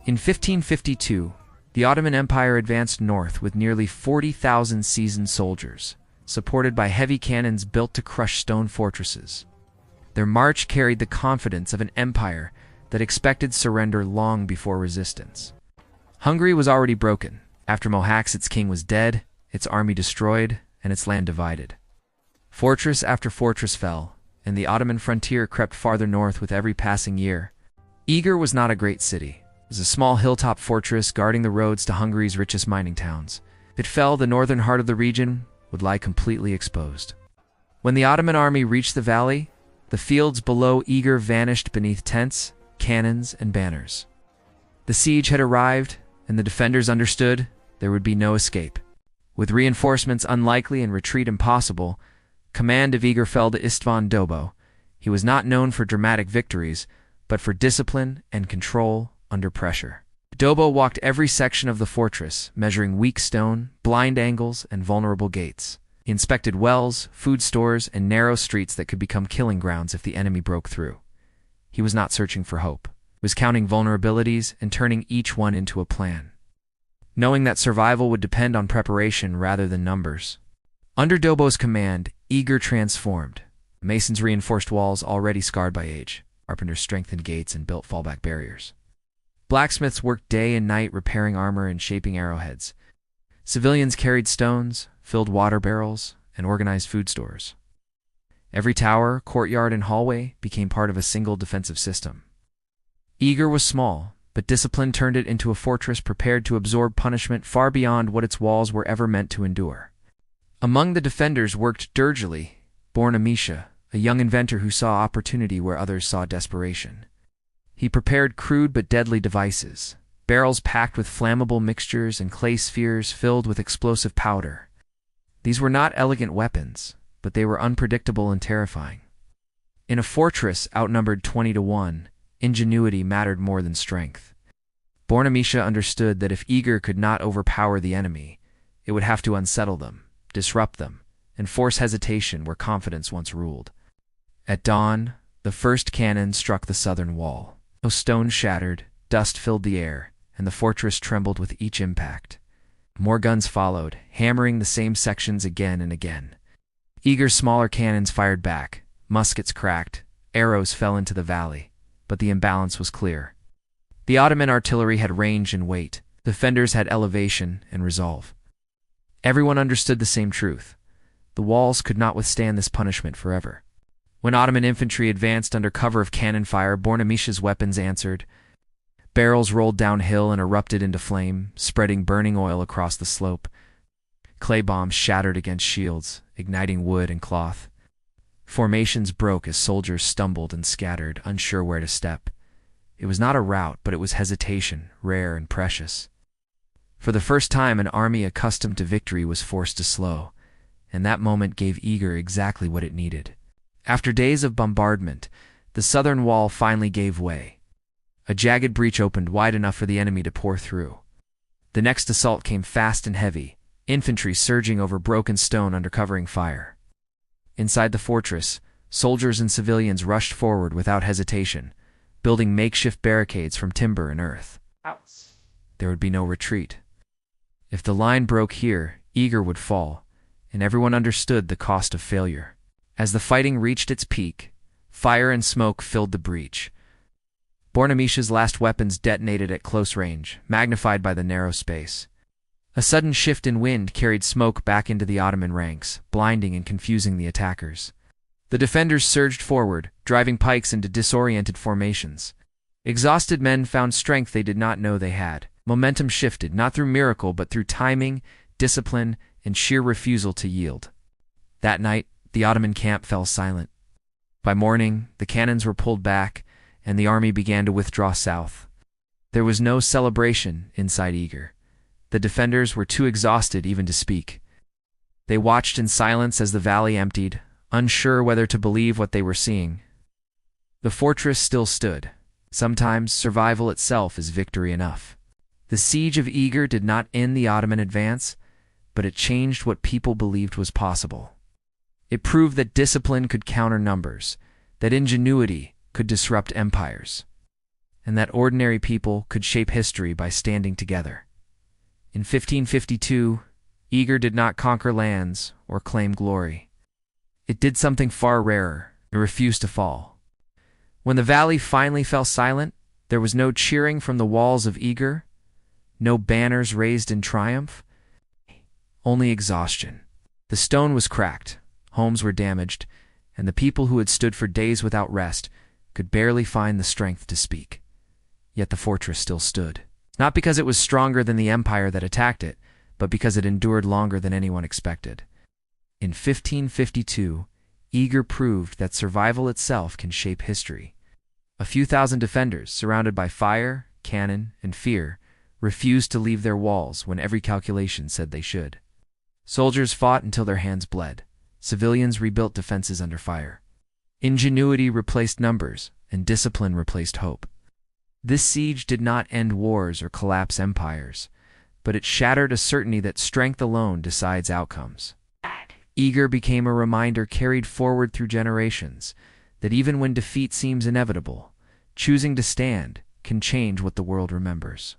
In 1552, the Ottoman Empire advanced north with nearly 40,000 seasoned soldiers, supported by heavy cannons built to crush stone fortresses. Their march carried the confidence of an empire that expected surrender long before resistance. Hungary was already broken. After Mohacs, its king was dead, its army destroyed, and its land divided. Fortress after fortress fell, and the Ottoman frontier crept farther north with every passing year. Eger was not a great city. It was a small hilltop fortress guarding the roads to Hungary's richest mining towns. If it fell, the northern heart of the region would lie completely exposed. When the Ottoman army reached the valley, the fields below Eger vanished beneath tents, cannons, and banners. The siege had arrived, and the defenders understood there would be no escape. With reinforcements unlikely and retreat impossible, command of Eger fell to István Dobo. He was not known for dramatic victories, but for discipline and control under pressure. Dobo walked every section of the fortress, measuring weak stone, blind angles, and vulnerable gates. He inspected wells, food stores, and narrow streets that could become killing grounds if the enemy broke through. He was not searching for hope. He was counting vulnerabilities and turning each one into a plan, knowing that survival would depend on preparation rather than numbers. Under Dobo's command, Eger transformed. Masons reinforced walls already scarred by age. Carpenters strengthened gates and built fallback barriers. Blacksmiths worked day and night repairing armor and shaping arrowheads. Civilians carried stones, filled water barrels, and organized food stores. Every tower, courtyard, and hallway became part of a single defensive system. Eger was small, but discipline turned it into a fortress prepared to absorb punishment far beyond what its walls were ever meant to endure. Among the defenders worked Dirgely, born Amisha, a young inventor who saw opportunity where others saw desperation. He prepared crude but deadly devices, barrels packed with flammable mixtures and clay spheres filled with explosive powder. These were not elegant weapons, but they were unpredictable and terrifying. In a fortress outnumbered 20-1, ingenuity mattered more than strength. Born Amisha understood that if Eger could not overpower the enemy, it would have to unsettle them, disrupt them, and force hesitation where confidence once ruled. At dawn, the first cannon struck the southern wall. A stone shattered, dust filled the air, and the fortress trembled with each impact. More guns followed, hammering the same sections again and again. Eger's smaller cannons fired back, muskets cracked, arrows fell into the valley, but the imbalance was clear. The Ottoman artillery had range and weight. Defenders had elevation and resolve. Everyone understood the same truth. The walls could not withstand this punishment forever. When Ottoman infantry advanced under cover of cannon fire, Born Amisha's weapons answered. Barrels rolled downhill and erupted into flame, spreading burning oil across the slope. Clay bombs shattered against shields, igniting wood and cloth. Formations broke as soldiers stumbled and scattered, unsure where to step. It was not a rout, but it was hesitation, rare and precious. For the first time, an army accustomed to victory was forced to slow, and that moment gave Eger exactly what it needed. After days of bombardment, the southern wall finally gave way. A jagged breach opened wide enough for the enemy to pour through. The next assault came fast and heavy, infantry surging over broken stone under covering fire. Inside the fortress, soldiers and civilians rushed forward without hesitation, building makeshift barricades from timber and earth. There would be no retreat. If the line broke here, Eger would fall, and everyone understood the cost of failure. As the fighting reached its peak, fire and smoke filled the breach. Born Amisha's last weapons detonated at close range, magnified by the narrow space. A sudden shift in wind carried smoke back into the Ottoman ranks, blinding and confusing the attackers. The defenders surged forward, driving pikes into disoriented formations. Exhausted men found strength they did not know they had. Momentum shifted, not through miracle, but through timing, discipline, and sheer refusal to yield. That night, the Ottoman camp fell silent. By morning, the cannons were pulled back, and the army began to withdraw south. There was no celebration inside Eger. The defenders were too exhausted even to speak. They watched in silence as the valley emptied, unsure whether to believe what they were seeing. The fortress still stood. Sometimes survival itself is victory enough. The Siege of Eger did not end the Ottoman advance, but it changed what people believed was possible. It proved that discipline could counter numbers, that ingenuity could disrupt empires. and that ordinary people could shape history by standing together. In 1552, Eger did not conquer lands or claim glory. It did something far rarer. It refused to fall. When the valley finally fell silent, there was no cheering from the walls of Eger, no banners raised in triumph, only exhaustion. The stone was cracked, homes were damaged, and the people who had stood for days without rest could barely find the strength to speak. Yet the fortress still stood. Not because it was stronger than the empire that attacked it, but because it endured longer than anyone expected. In 1552, Eger proved that survival itself can shape history. A few thousand defenders, surrounded by fire, cannon, and fear, refused to leave their walls when every calculation said they should. Soldiers fought until their hands bled. Civilians rebuilt defenses under fire. Ingenuity replaced numbers, and discipline replaced hope. This siege did not end wars or collapse empires, but it shattered a certainty that strength alone decides outcomes. Eger became a reminder carried forward through generations that even when defeat seems inevitable, choosing to stand can change what the world remembers.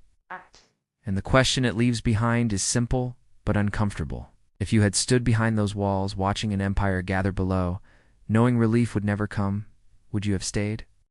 And the question it leaves behind is simple but uncomfortable. If you had stood behind those walls watching an empire gather below, knowing relief would never come, would you have stayed?